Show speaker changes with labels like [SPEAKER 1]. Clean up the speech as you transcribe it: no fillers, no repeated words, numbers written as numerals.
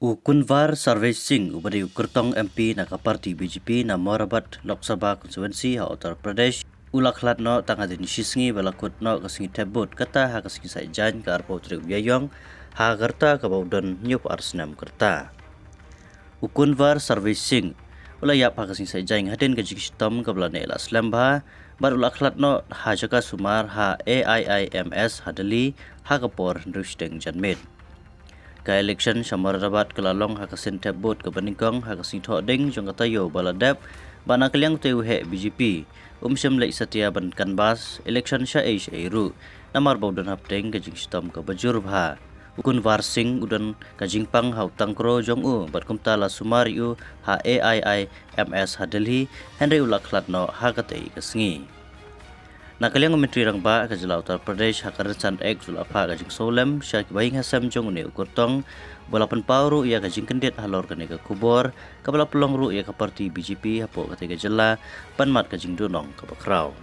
[SPEAKER 1] Kunvar Sarvesh Singh ubari Kurtong MP na parti BJP na Morabat Lok Sabha Constituency ha Uttar Pradesh ulaklat no tanga din shisngi balakut no kasingi tebut kata ha kasingi saijan ka arpo tri biayong ha garta ka baudon nyup arsnam kerta. Kunvar Sarvesh Singh ulayap ha kasingi saijan hadin ka jigistom ka blane la slamba bar ulaklat no ha jaka sumar ha AIIMS hadali ha kapor rusdeng janmet. Ka election Samarabat kelalong hakasin tebut ke peningkong hakasin thoding jong katayo baladap bana kaliang teu he BJP syam lek setia ban kanbas election sya airu namar baudon hapteng ke jing stom ke bajur bha Kunvar Singh udan ka jingpang hau tangkro jong bat kumta la sumari ha AIIMS hadeli Henry ulaklat no hakatei kasngi. Nakaliang Menteri Rangba ke Jela Uttar Pradesh hakaran ek zul apa ke jing solem syak baing hasam jong ne ukurtong balapan pauru ia ke jing kendit halor ke nega kubor kabala pelong ru ia ke parti BJP hapo ke Jela panmat ke jing dunong ke bakrau.